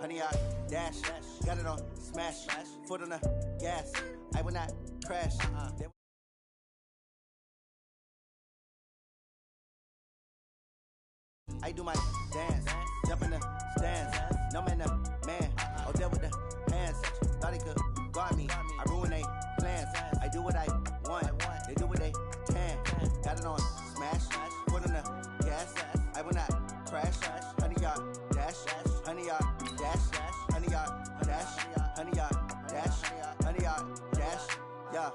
honey, I dash. Got it on smash. Foot on the gas. I will not crash. I do my dance. Jump in the stands. No man, the man. Oh, there with the hands. Thought he could guard me. I ruin they plans. I do what I want. They do what they can. Got it on smash. Foot on the gas. I will not crash. Honey, y'all dash. Honey, y'all dash. Honey, y'all dash. Honey, y'all dash. Honey, y'all dash. Yeah.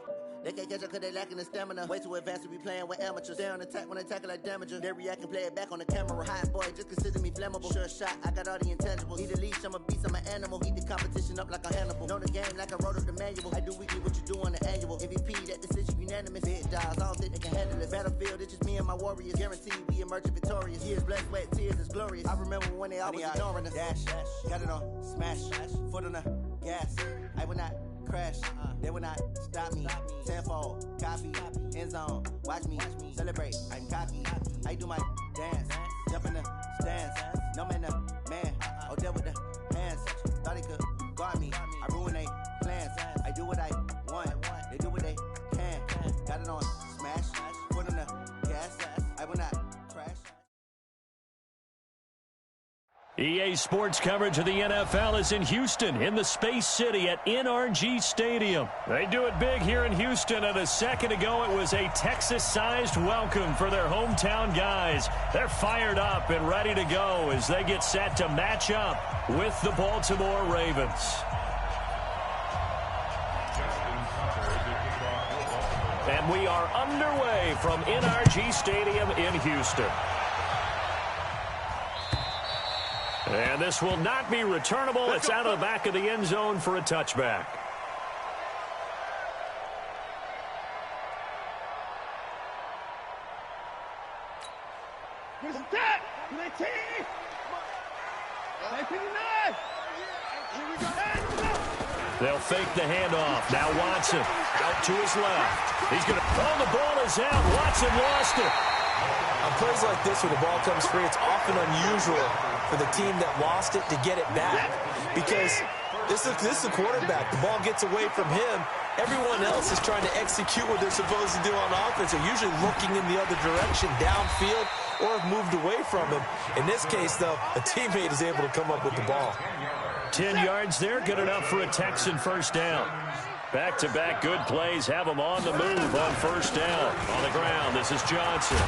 They can't catch up cause they lacking the stamina. Way too advanced to be playing with amateurs. Stay on attack when they tackle like damager. They react and play it back on the camera. Hot boy, just consider me flammable. Sure shot, I got all the intangibles. Need a leash, I'm a beast, I'm an animal. Eat the competition up like a Hannibal. Know the game like I wrote up the manual. I do weekly what you do on the annual. MVP, that decision unanimous. Big dials, I don't think they can handle it. Battlefield, it's just me and my warriors. Guaranteed we emerge victorious. Years, blood, sweat, tears, it's glorious. I remember when they always ignoring us. Dash, got it on smash. Foot on the gas. I will not crash, they will not stop me. Tenfold, copy, end zone, watch me celebrate. I'm cocky, I do my dance, jump in the stands. No man, the man. Oh, there with the hands. Thought he could guard me. I ruin they plans. I do what I want. They do what they can. Got it on smash, foot on the gas. I will not crash. EA Sports coverage of the NFL is in Houston, in the Space City at NRG Stadium. They do it big here in Houston, and a second ago it was a Texas-sized welcome for their hometown guys. They're fired up and ready to go as they get set to match up with the Baltimore Ravens. And we are underway from NRG Stadium in Houston. And this will not be returnable. It's out of the back of the end zone for a touchback. They'll fake the handoff. Now Watson out to his left. He's going to pull the ball is out. Watson lost it. On plays like this, when the ball comes free, it's often unusual for the team that lost it to get it back, because this is the quarterback. The ball gets away from him. Everyone else is trying to execute what they're supposed to do on offense. They're usually looking in the other direction, downfield, or have moved away from him. In this case, though, a teammate is able to come up with the ball. 10 yards there, good enough for a Texan first down. Back-to-back good plays have them on the move on first down. On the ground, this is Johnson.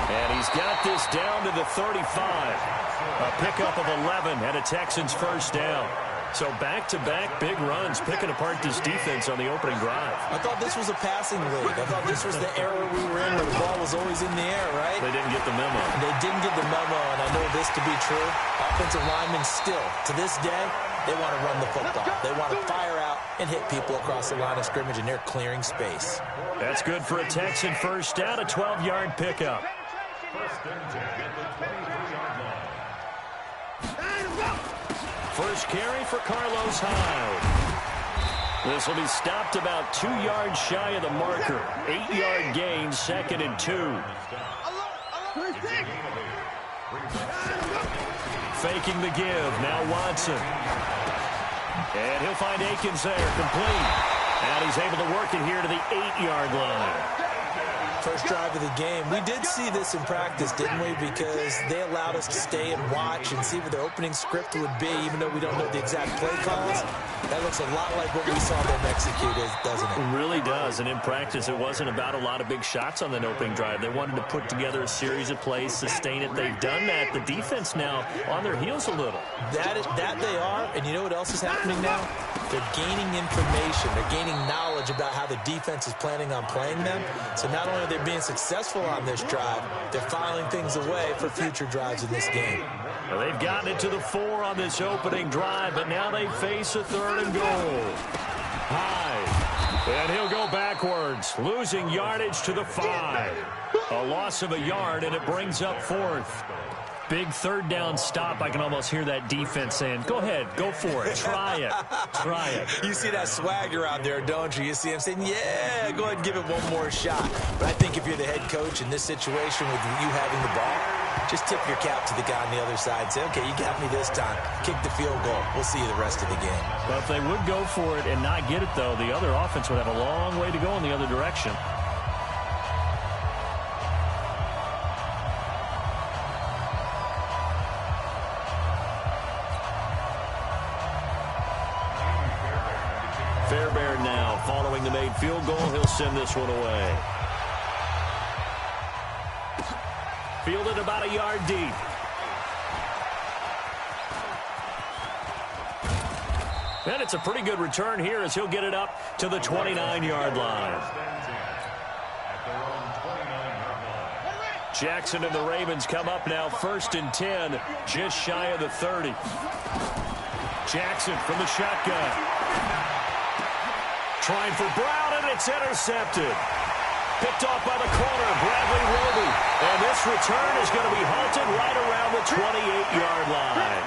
And he's got this down to the 35. A pickup of 11 and a Texans first down. So back-to-back big runs, picking apart this defense on the opening drive. I thought this was a passing league. I thought this was the era we were in where the ball was always in the air, right? They didn't get the memo. They didn't get the memo, and I know this to be true. Offensive linemen still, to this day, they want to run the football. They want to fire out and hit people across the line of scrimmage, and they're clearing space. That's good for a Texan first down, a 12-yard pickup. First carry for Carlos Hyde. This will be stopped about 2 yards shy of the marker. 8-yard gain, 2nd and 2. Faking the give, now Watson. And he'll find Akins there, complete. And he's able to work it here to the 8-yard line. First drive of the game. We did see this in practice, didn't we? Because they allowed us to stay and watch and see what the opening script would be, even though we don't know the exact play calls. That looks a lot like what we saw them execute, doesn't it? It really does. And in practice, it wasn't about a lot of big shots on that opening drive. They wanted to put together a series of plays, sustain it. They've done that. The defense now on their heels a little. That they are. And you know what else is happening now? They're gaining information. They're gaining knowledge about how the defense is planning on playing them. So not only are they being successful on this drive, they're filing things away for future drives in this game. Well, they've gotten it to the 4 on this opening drive, but now they face a 3rd and goal. Hyde. And he'll go backwards, losing yardage to the 5. A loss of a yard, and it brings up 4th. Big 3rd down stop. I can almost hear that defense saying, go ahead, go for it, try it, try it. You see that swagger out there, don't you? You see him saying, yeah, go ahead and give it one more shot. But I think if you're the head coach in this situation with you having the ball, just tip your cap to the guy on the other side and say, okay, you got me this time. Kick the field goal. We'll see you the rest of the game. Well, if they would go for it and not get it, though, the other offense would have a long way to go in the other direction. Fairbairn now, following the made field goal, he'll send this one away. Fielded about a yard deep. And it's a pretty good return here as he'll get it up to the 29-yard line. Jackson and the Ravens come up now 1st and 10, just shy of the 30. Jackson from the shotgun. Trying for Brown, and it's intercepted. Picked off by the corner, Bradley Roby. And this return is going to be halted right around the 28-yard line.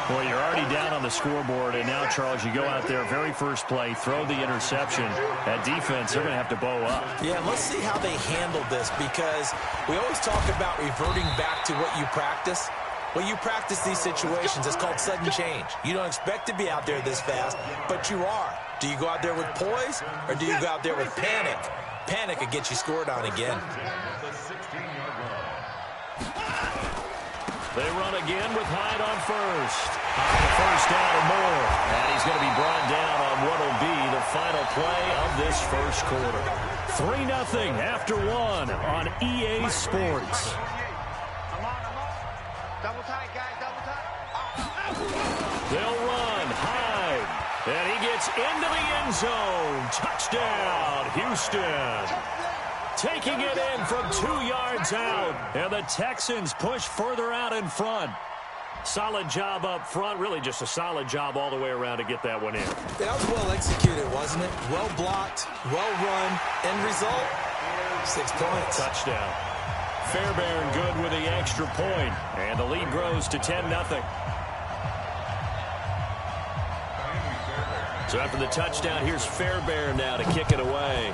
Well, you're already down on the scoreboard, and now, Charles, you go out there, very first play, throw the interception. That defense, they're going to have to bow up. Yeah, let's see how they handle this, because we always talk about reverting back to what you practice. Well, you practice these situations. It's called sudden change. You don't expect to be out there this fast, but you are. Do you go out there with poise, or do you go out there with panic? Panic could get you scored on again. They run again with Hyde on first. First down and more. And he's going to be brought down on what will be the final play of this first quarter. 3-0 after 1 on EA Sports. Double tight, guys, double tight. They'll run. Hyde. And he gets into the end zone. Touchdown, Houston. Taking it in from 2 yards out. And the Texans push further out in front. Solid job up front. Really just a solid job all the way around to get that one in. That was well executed, wasn't it? Well blocked, well run. End result, 6 points. Touchdown. Fairbairn good with the extra point. And the lead grows to 10-0. So after the touchdown, here's Fairbairn now to kick it away.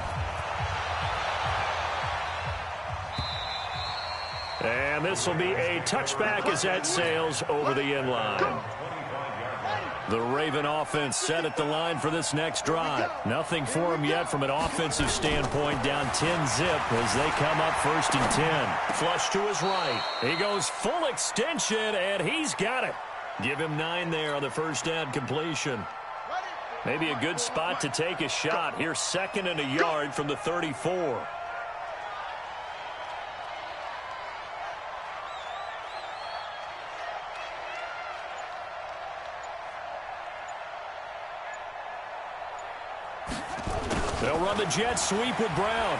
And this will be a touchback as that sails over the end line. The Raven offense set at the line for this next drive. Nothing for them yet from an offensive standpoint, down 10-zip as they come up 1st and 10. Flush to his right. He goes full extension, and he's got it. Give him 9 there on the first down completion. Maybe a good spot to take a shot. Here's 2nd and a yard from the 34. They'll run the jet sweep with Brown.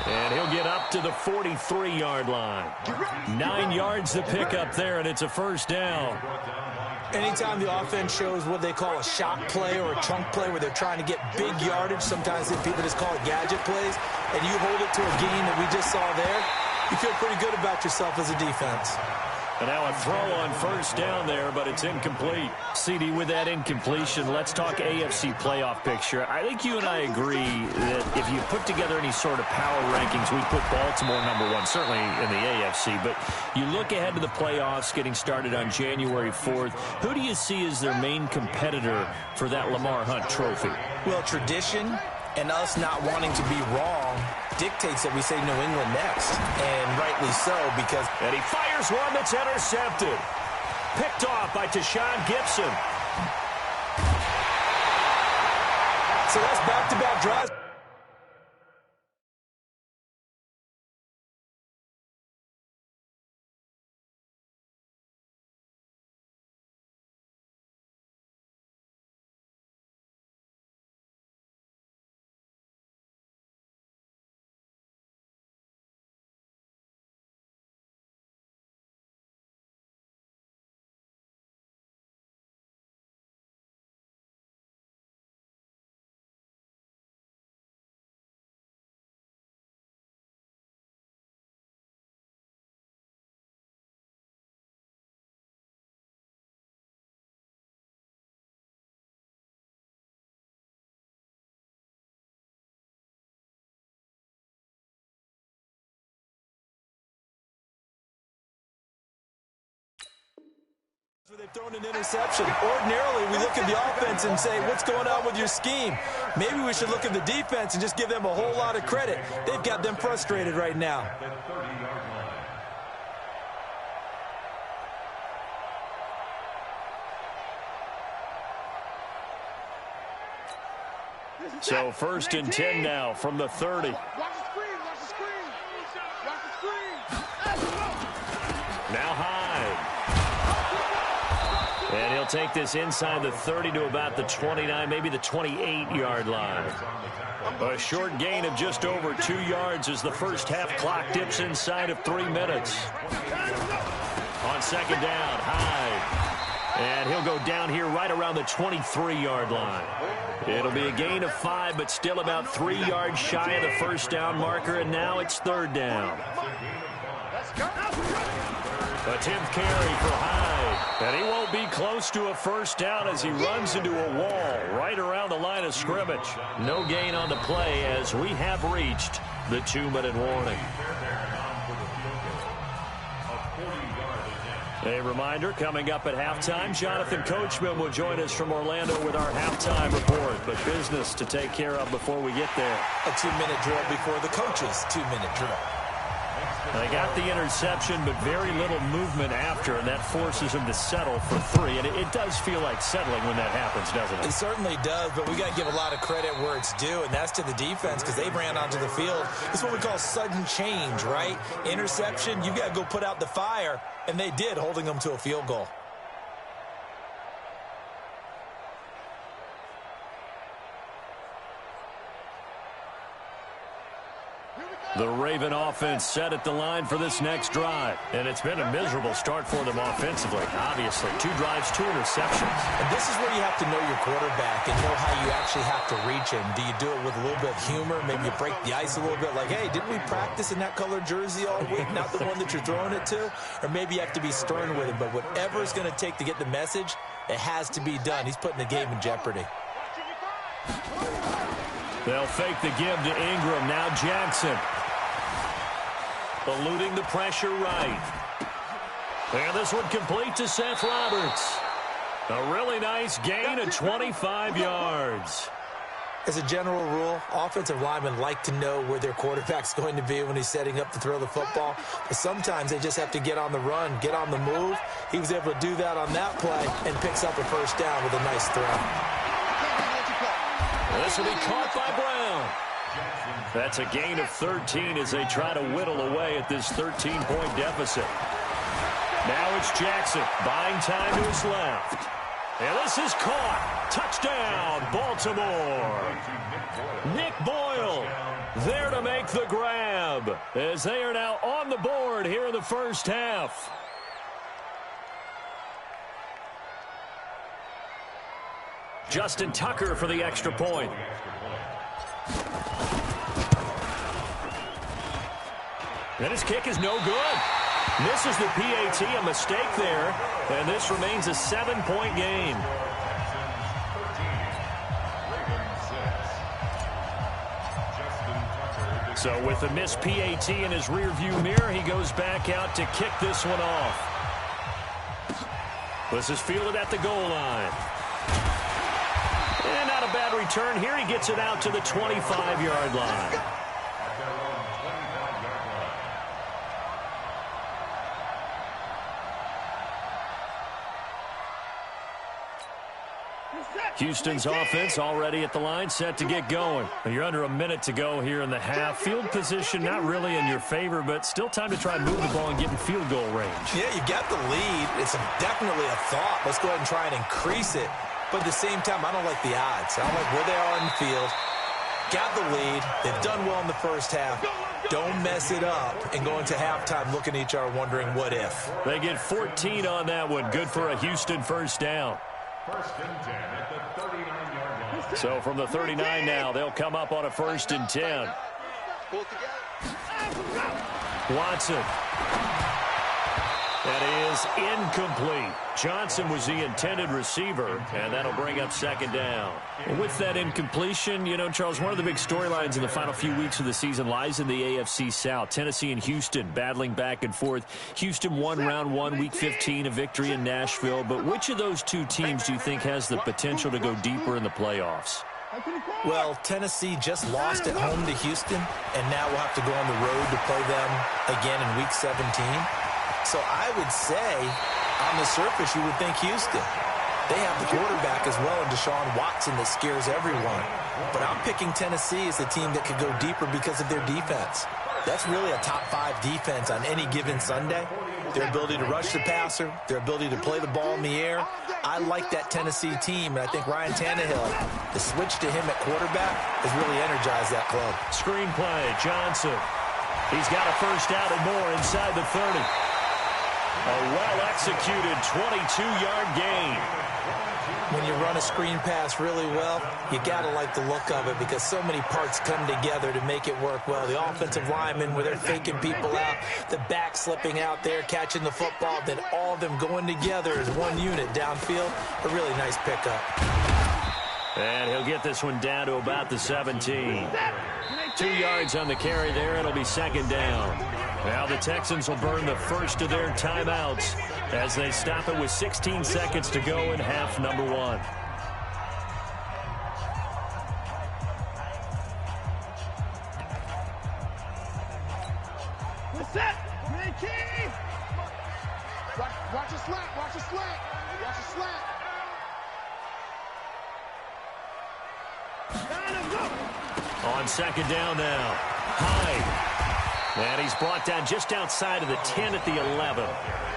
And he'll get up to the 43-yard line. 9 yards to pick up there, and it's a first down. Anytime the offense shows what they call a shot play or a chunk play where they're trying to get big yardage, sometimes people just call it gadget plays, and you hold it to a gain that we just saw there, you feel pretty good about yourself as a defense. And now a throw on first down there, but it's incomplete. CD, with that incompletion, let's talk AFC playoff picture. I think you and I agree that if you put together any sort of power rankings, we put Baltimore #1, certainly in the AFC. But you look ahead to the playoffs getting started on January 4th. Who do you see as their main competitor for that Lamar Hunt trophy? Well, tradition and us not wanting to be wrong dictates that we say New England next, and rightly so, because... And he fires one that's intercepted. Picked off by Tashawn Gibson. So that's back-to-back drives. They've thrown an interception. Ordinarily, we look at the offense and say, what's going on with your scheme? Maybe we should look at the defense and just give them a whole lot of credit. They've got them frustrated right now. So 1st and 10 now from the 30. Watch the screen, watch the screen. Watch the screen. Now Hyde. And he'll take this inside the 30 to about the 29, maybe the 28-yard line. A short gain of just over 2 yards as the first half clock dips inside of 3 minutes. On 2nd down, Hyde. And he'll go down here right around the 23-yard line. It'll be a gain of 5, but still about 3 yards shy of the first down marker, and now it's 3rd down. A 10th carry for Hyde, and he won't be close to a first down as he runs into a wall right around the line of scrimmage. No gain on the play as we have reached the 2-minute warning. A reminder, coming up at halftime, Jonathan Coachman will join us from Orlando with our halftime report. But business to take care of before we get there. A 2-minute drill before the coach's 2-minute drill. They got the interception, but very little movement after, and that forces him to settle for 3. And it does feel like settling when that happens, doesn't it? It certainly does, but we got to give a lot of credit where it's due, and that's to the defense because they ran onto the field. This is what we call sudden change, right? Interception, you got to go put out the fire, and they did, holding them to a field goal. The Raven offense set at the line for this next drive. And it's been a miserable start for them offensively. Obviously, 2 drives, 2 interceptions. And this is where you have to know your quarterback and know how you actually have to reach him. Do you do it with a little bit of humor? Maybe you break the ice a little bit like, hey, didn't we practice in that colored jersey all week? Not the one that you're throwing it to? Or maybe you have to be stern with him. But whatever it's going to take to get the message, it has to be done. He's putting the game in jeopardy. They'll fake the give to Ingram. Now Jackson. Eluding the pressure right. And this one complete to Seth Roberts. A really nice gain of 25 yards. As a general rule, offensive linemen like to know where their quarterback's going to be when he's setting up to throw the football. But sometimes they just have to get on the run, get on the move. He was able to do that on that play and picks up a first down with a nice throw. This will be caught by Brown. That's a gain of 13 as they try to whittle away at this 13-point deficit. Now it's Jackson buying time to his left. And this is caught. Touchdown, Baltimore. Nick Boyle there to make the grab as they are now on the board here in the first half. Justin Tucker for the extra point. And his kick is no good. Misses the PAT, a mistake there. And this remains a 7-point game. So with a missed PAT in his rearview mirror, he goes back out to kick this one off. This is fielded at the goal line. And not a bad return here. He gets it out to the 25-yard line. Houston's offense already at the line, set to get going. You're under a minute to go here in the half. Field position not really in your favor, but still time to try and move the ball and get in field goal range. Yeah, you got the lead. It's definitely a thought. Let's go ahead and try and increase it. But at the same time, I don't like the odds. I don't like where they are on the field. Got the lead. They've done well in the first half. Don't mess it up and go into halftime looking at each other wondering what if. They get 14 on that one. Good for a Houston first down. First and 10 at the 39-yard line. So from the 39 now, they'll come up on a 1st and 10. Watson. That is incomplete. Johnson was the intended receiver, and that'll bring up second down. With that incompletion, you know, Charles, one of the big storylines in the final few weeks of the season lies in the AFC South. Tennessee and Houston battling back and forth. Houston won round 1, week 15, a victory in Nashville. But which of those two teams do you think has the potential to go deeper in the playoffs? Well, Tennessee just lost at home to Houston, and now we'll have to go on the road to play them again in week 17. So I would say, on the surface, you would think Houston. They have the quarterback as well, and Deshaun Watson that scares everyone. But I'm picking Tennessee as the team that could go deeper because of their defense. That's really a top 5 defense on any given Sunday. Their ability to rush the passer, their ability to play the ball in the air. I like that Tennessee team, and I think Ryan Tannehill, the switch to him at quarterback, has really energized that club. Screenplay, Johnson. He's got a first down and more inside the 30. A well-executed 22-yard gain. When you run a screen pass really well, you got to like the look of it because so many parts come together to make it work well. The offensive linemen, where they're faking people out, the back slipping out there, catching the football, then all of them going together as one unit downfield. A really nice pickup. And he'll get this one down to about the 17. 2 yards on the carry there. It'll be second down. Now the Texans will burn the first of their timeouts as they stop it with 16 seconds to go in half number 1. Set. Key. Watch a slant. Watch a slant. Watch a slant. On second down now. Hyde. And he's brought down just outside of the 10 at the 11.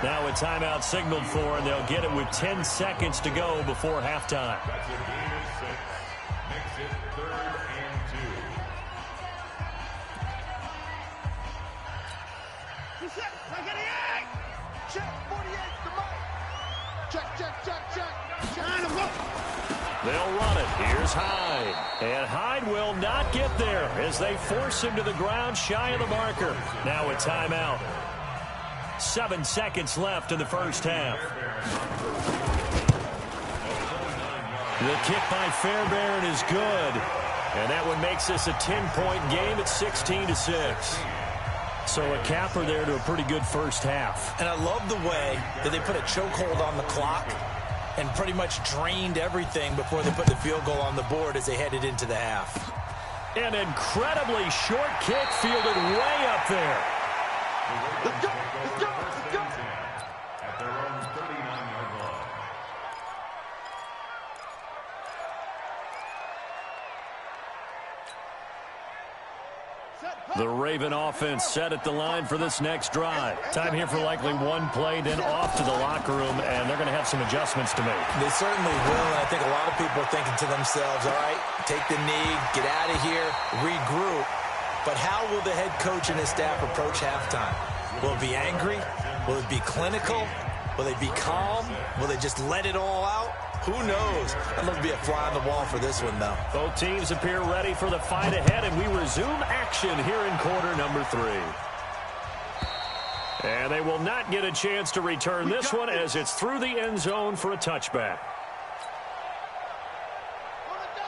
Now a timeout signaled for, and they'll get it with 10 seconds to go before halftime. That's a gain of 6. Makes it 3rd and 2. Check 48 to Mike. Check. They'll run it. Here's Hyde. And Hyde will not get there as they force him to the ground shy of the marker. Now a timeout. 7 seconds left in the first half. The kick by Fairbairn is good. And that one makes this a 10-point game at 16-6. So a capper there to a pretty good first half. And I love the way that they put a chokehold on the clock and pretty much drained everything before they put the field goal on the board as they headed into the half. An incredibly short kick fielded way up there. Let's go. Let's go. Let's go. At their own 39-yard line. The Raven offense set at the line for this next drive. Time here for likely one play, then off to the locker room, and they're going to have some adjustments to make. They certainly will, and I think a lot of people are thinking to themselves, all right, take the knee, get out of here, regroup. But how will the head coach and his staff approach halftime? Will it be angry? Will it be clinical? Will they be calm? Will they just let it all out? Who knows? I'd love to be a fly on the wall for this one, though. Both teams appear ready for the fight ahead, and we resume action here in quarter number 3. And they will not get a chance to return this one as it's through the end zone for a touchback.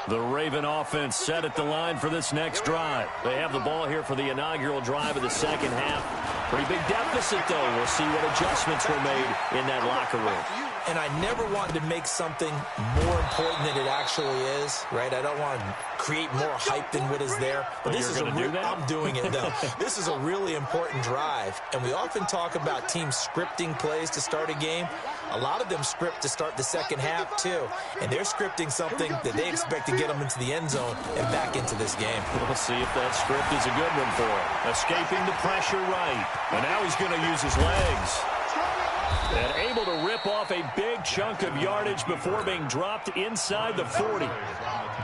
The Raven offense set at the line for this next drive. They have the ball here for the inaugural drive of the second half. Pretty big deficit, though. We'll see what adjustments were made in that locker room. And I never want to make something more important than it actually is, right? I don't want to create more hype than what is there. But this is I'm doing it, though. This is a really important drive. And we often talk about teams scripting plays to start a game. A lot of them script to start the second half, too. And they're scripting something that they expect to get them into the end zone and back into this game. We'll see if that script is a good one for him. Escaping the pressure right. And now he's going to use his legs. And able to rip off a big chunk of yardage before being dropped inside the 40.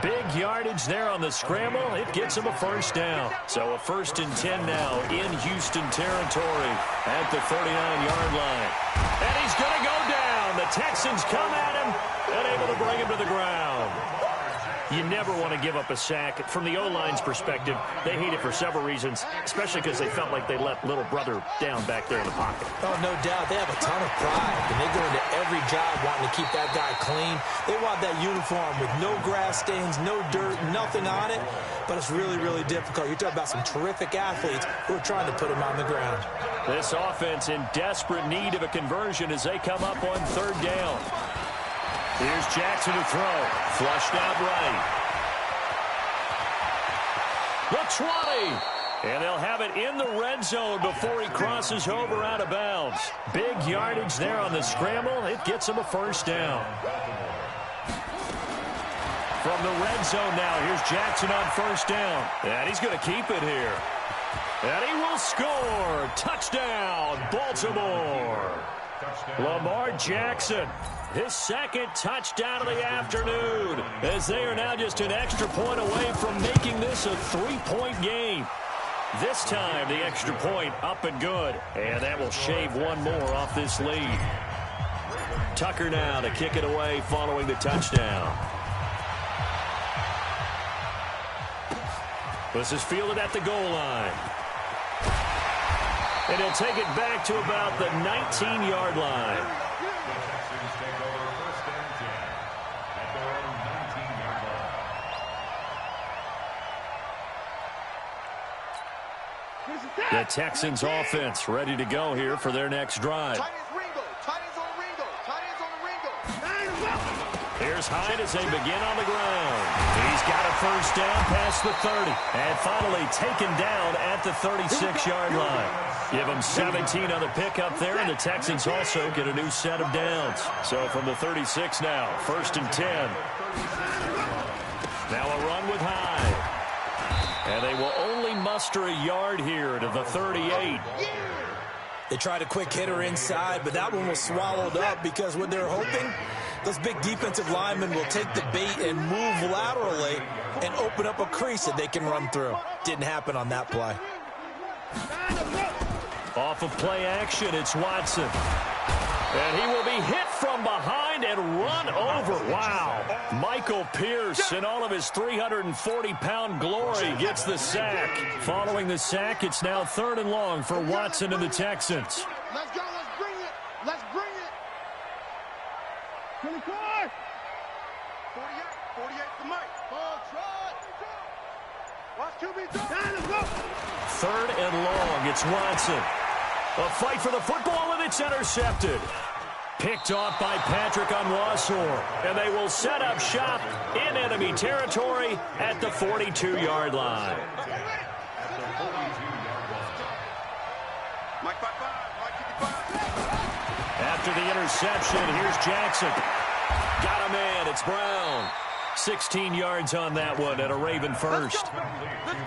Big yardage there on the scramble. It gets him a first down. So a 1st and 10 now in Houston territory at the 39-yard line. And he's going to go down. The Texans come at him and able to bring him to the ground. You never want to give up a sack. From the O-line's perspective, they hate it for several reasons, especially because they felt like they let little brother down back there in the pocket. Oh, no doubt. They have a ton of pride, and they go into every job wanting to keep that guy clean. They want that uniform with no grass stains, no dirt, nothing on it, but it's really, really difficult. You're talking about some terrific athletes who are trying to put him on the ground. This offense in desperate need of a conversion as they come up on third down. Here's Jackson to throw. Flushed out right. The 20. And they'll have it in the red zone before he crosses over out of bounds. Big yardage there on the scramble. It gets him a first down. From the red zone now, here's Jackson on first down. And he's going to keep it here. And he will score. Touchdown, Baltimore. Lamar Jackson, his second touchdown of the afternoon, as they are now just an extra point away from making this a three-point game. This time, the extra point up and good, and that will shave one more off this lead. Tucker now to kick it away following the touchdown. This is fielded at the goal line. And he'll take it back to about the 19-yard line. The Texans offense ready to go here for their next drive. Here's Hyde as they begin on the ground. He's got a first down past the 30. And finally taken down at the 36-yard line. Give them 17 on the pickup there, and the Texans also get a new set of downs. So from the 36 now, 1st and 10. Now a run with Hyde. And they will only muster a yard here to the 38. They tried a quick hitter inside, but that one was swallowed up because what they're hoping, those big defensive linemen will take the bait and move laterally and open up a crease that they can run through. Didn't happen on that play. Off of play action, it's Watson. And he will be hit from behind and run over. Wow. Michael Pierce, in all of his 340-pound glory, gets the sack. Following the sack, it's now 3rd and long for Watson and the Texans. Let's go. Let's bring it. Let's bring it. 24. 48 to Mike. Ball try. Watch QB done. Let's go. 3rd and long, it's Watson. A fight for the football, and it's intercepted. Picked off by Patrick Onwuasor, and they will set up shop in enemy territory at the 42-yard line. After the interception, here's Jackson. Got a man, it's Brown. 16 yards on that one and a Raven first.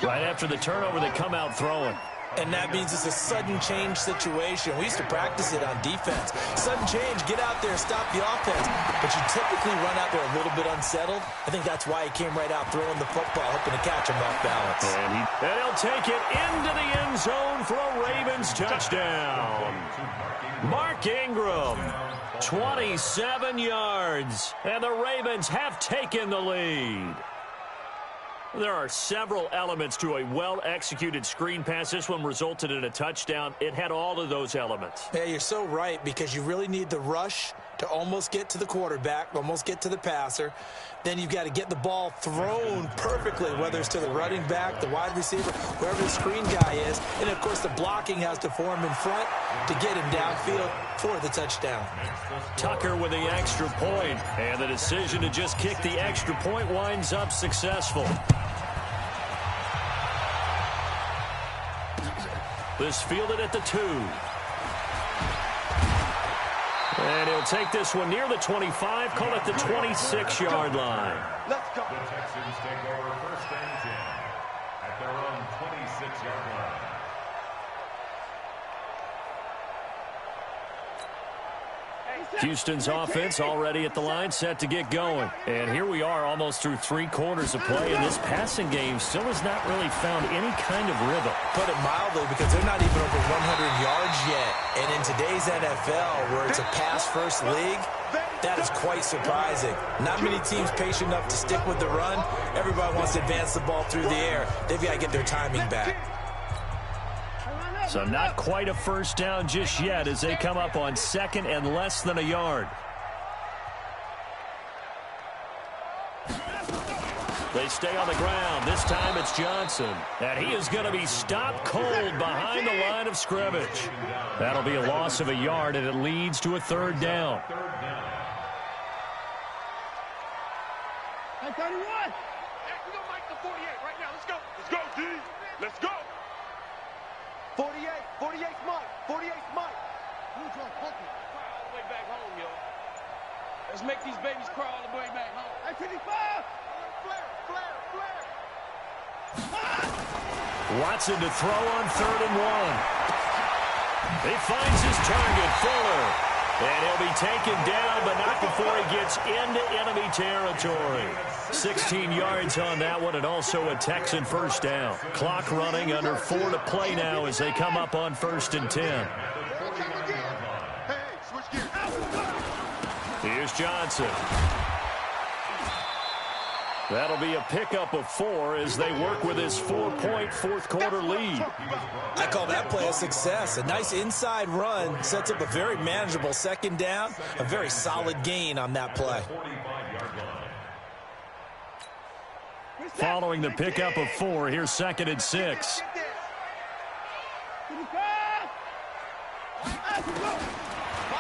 Right after the turnover, they come out throwing. And that means it's a sudden change situation. We used to practice it on defense. Sudden change, get out there, stop the offense. But you typically run out there a little bit unsettled. I think that's why he came right out throwing the football, hoping to catch him off balance. And he'll take it into the end zone for a Ravens touchdown. Mark Ingram, 27 yards. And the Ravens have taken the lead. There are several elements to a well-executed screen pass. This one resulted in a touchdown. It had all of those elements. Yeah, you're so right, because you really need the rush to almost get to the quarterback, almost get to the passer. Then you've got to get the ball thrown perfectly, whether it's to the running back, the wide receiver, whoever the screen guy is. And, of course, the blocking has to form in front to get him downfield for the touchdown. Tucker with the extra point, and the decision to just kick the extra point winds up successful. This fielded at the 2. And he'll take this one near the 25, call it the 26-yard line. Let's go. The Texans take over 1st and 10 at their own 26-yard line. Houston's offense already at the line, set to get going. And here we are almost through 3 quarters of play, and this passing game still has not really found any kind of rhythm. Put it mildly, because they're not even over 100 yards yet. And in today's NFL, where it's a pass-first league, That is quite surprising. Not many teams patient enough to stick with the run. Everybody wants to advance the ball through the air. They've got to get their timing back. So not quite a first down just yet as they come up on second and less than a yard. They stay on the ground. This time it's Johnson. And he is going to be stopped cold behind the line of scrimmage. That'll be a loss of a yard, and it leads to a third down. Hey, 31. Hey, we're going to make the 48 right now. Let's go. Let's go, D. Let's go. 48. 48's Mike. 48's Mike. Who's your pocket? Cry all the way back home, yo. Let's make these babies cry all the way back home. Hey, 55. Flare. Watson to throw on 3rd and 1. He finds his target, Fuller. And he'll be taken down, but not before he gets into enemy territory. 16 yards on that one, and also a Texan first down. Clock running, under 4 to play now as they come up on 1st and 10. Here's Johnson. That'll be a pickup of 4 as they work with his 4-point fourth-quarter lead. I call that play a success. A nice inside run sets up a very manageable second down. A very solid gain on that play. Following the pickup of 4, here's 2nd and 6.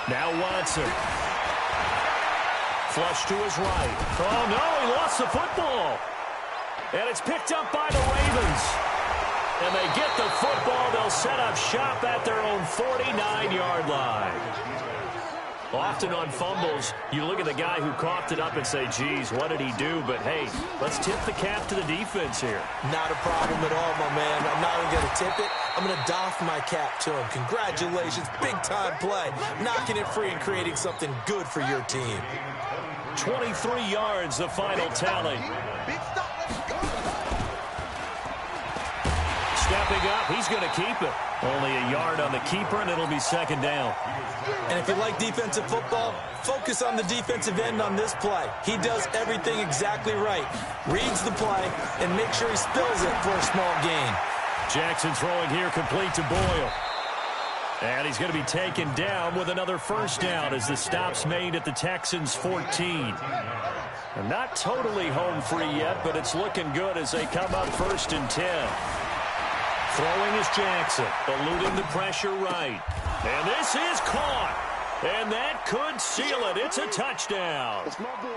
Now Watson. Flush to his right. Oh, no, he lost the football. And it's picked up by the Ravens. And they get the football. They'll set up shop at their own 49-yard line. Often on fumbles, you look at the guy who coughed it up and say, geez, what did he do? But, hey, let's tip the cap to the defense here. Not a problem at all, my man. I'm not even going to tip it. I'm going to doff my cap to him. Congratulations. Big-time play. Knocking it free and creating something good for your team. 23 yards, the final tally. Stepping up, he's going to keep it. Only a yard on the keeper, and it'll be 2nd down. And if you like defensive football, focus on the defensive end on this play. He does everything exactly right. Reads the play and makes sure he spills it for a small gain. Jackson throwing here complete to Boyle. And he's going to be taken down with another first down as the stop's made at the Texans' 14. And not totally home free yet, but it's looking good as they come up 1st and 10. Throwing is Jackson, eluding the pressure right. And this is caught. And that could seal it. It's a touchdown. It's my boy.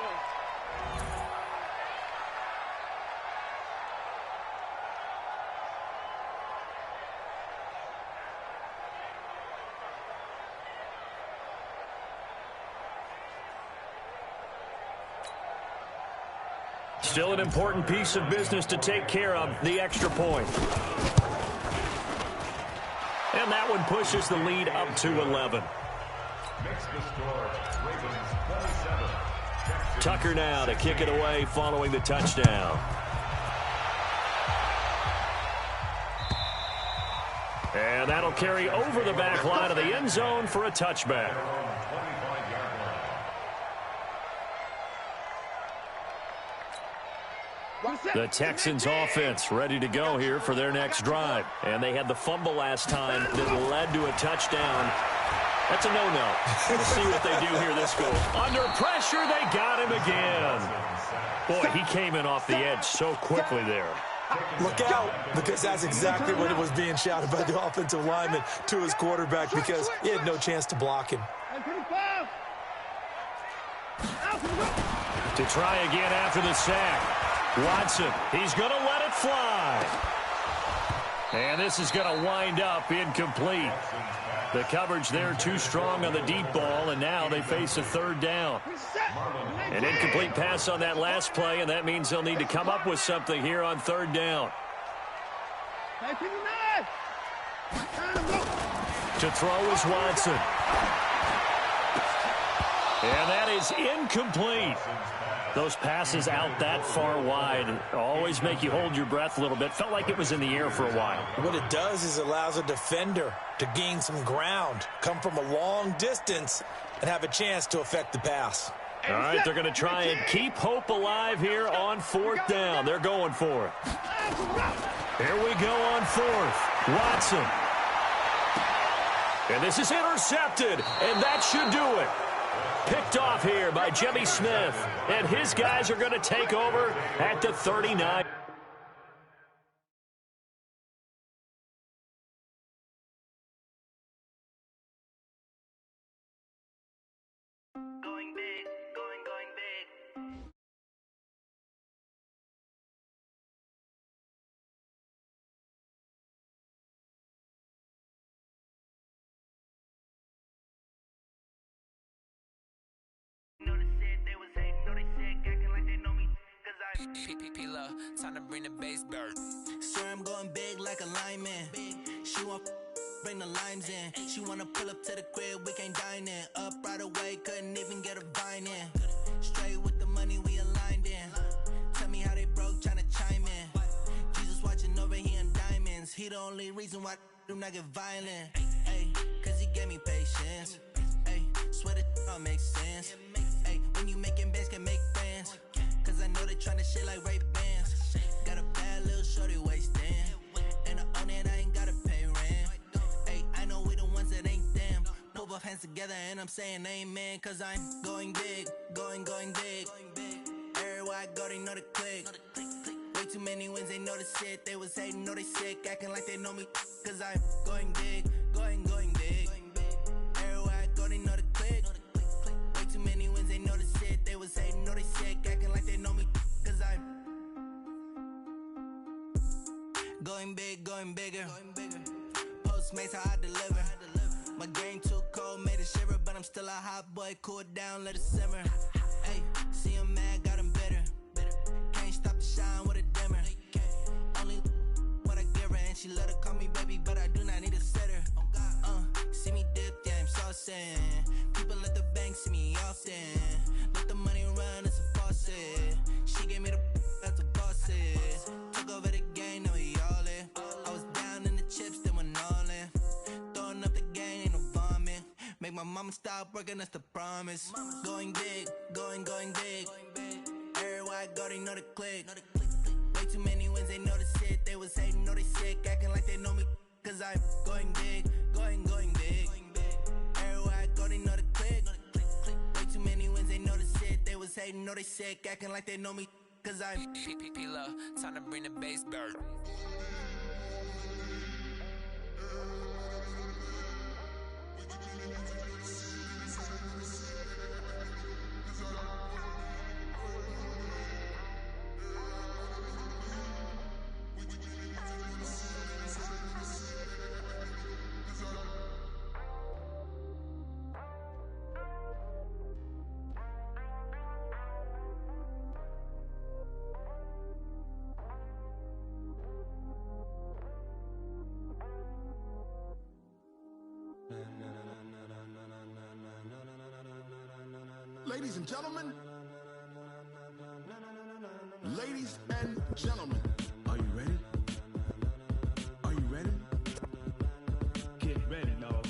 Still an important piece of business to take care of, the extra point. And that one pushes the lead up to 11. Makes the score, Ravens 27. Tucker now to kick it away following the touchdown. And that'll carry over the back line of the end zone for a touchback. The Texans offense ready to go here for their next drive. And they had the fumble last time that led to a touchdown. That's a no-no. We'll see what they do here this goal. Under pressure, they got him again. Boy, he came in off the edge so quickly there. Look out, because that's exactly what it was being shouted by the offensive lineman to his quarterback because he had no chance to block him. To try again after the sack. Watson, he's going to let it fly. And this is going to wind up incomplete. The coverage there too strong on the deep ball, and now they face a third down. An incomplete pass on that last play, and that means they'll need to come up with something here on third down. To throw is Watson. And that is incomplete. Those passes out that far wide always make you hold your breath a little bit. Felt like it was in the air for a while. What it does is allows a defender to gain some ground, come from a long distance, and have a chance to affect the pass. All right, they're going to try and keep hope alive here on fourth down. They're going for it. Here we go on fourth. Watson. And this is intercepted, and that should do it. Picked off here by Jimmy Smith, and his guys are going to take over at the 39. Going big, going big. Know they said they was hating, know they said acting like they know me, cause I P-P-P-Love, time to bring the bass bird. swear I'm going big like a lineman. She want bring the limes in. She wanna pull up to the crib, we can't dine in. Up right away, couldn't even get a vine in. Straight with the money we aligned in. Tell me how they broke, tryna chime in. Jesus watching over here in diamonds. He the only reason why do not get violent. Ay, cause he gave me patience. Ay, swear that all makes sense. Ay, when you making bands can make friends. Cause I know they tryna shit like Ray Bans. Got a bad little shorty wasting. And I own it, I ain't gotta pay rent. Ay, I know we the ones that ain't them. Pull both hands together and I'm saying amen. Cause I'm going big, going big. Everywhere I go, they know the click. Way too many wins, they know the shit. They was hating, know they sick, acting like they know me. Cause I'm going big, going big. Everywhere I go, they know the click. Way too many wins, they know the shit. They was hating, know they sick, acting like they know me. Cause I'm going big, going bigger. Postmates, how I deliver. My game too cold, made it shiver. But I'm still a hot boy, cool it down, let it simmer. Hey, see him mad, got him bitter. Can't stop the shine with a dimmer. Only what I give her, and she let her call me baby, but I do not need a sitter. See me dip, yeah, I'm saucing. People at the bank see me often. Let the money run, it's a faucet. She gave me the that's a boss it. Took over the game, now we all in. I was down in the chips, then went all in. Throwing up the game, ain't no vomit. Make my mama stop working, that's the promise. Going big, going big. Everywhere I go, they know the click. Way too many wins, they know the shit. They was hating, know they sick, acting like they know me. Cause I'm going big, going big. Everywhere I go, they know the click. Way too many wins, they know the shit. They was hating, know they sick, acting like they know me. Cause I'm P-P-P-Love, time to bring the bass bird. Ladies and gentlemen, are you ready? Are you ready? Get ready, no.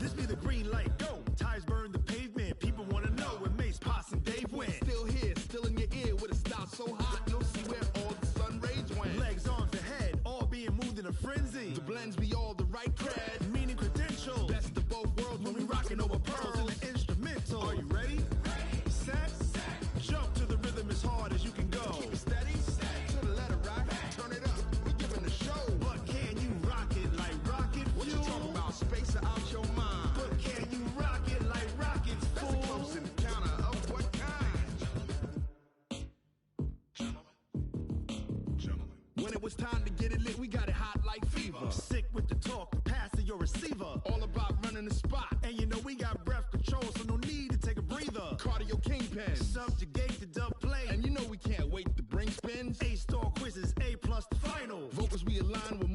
This be the green light, go. Tires burn the pavement. People wanna know where Mace, Potts, and Dave went. Still here, still in your ear with a style so hot, you'll see where all the sun rays went. Legs, arms, and head, all being moved in a frenzy. The blends be all the right cred, meaning credentials. Best of both worlds when we rockin' over pearls in the instrumental. Are you ready? Set, jump to the rhythm as hard as you can go. Keep it steady, to the letter rock, turn it up. We giving the show, but can you rock it like rocket fuel? What you talking about? Space out your mind. But can you rock it like rockets, fool? That's a close encounter of what kind? Gentlemen. When it was time to get it lit, we got it hot like fever. Sick with the talk, the passing your receiver. All about running the spot. And you know we got breath control, so no need to take a breather. Cardio kingpin, subjugate the dub play. And you know we can't wait to bring spins. A-star quizzes, A+ the final. Vocals we align with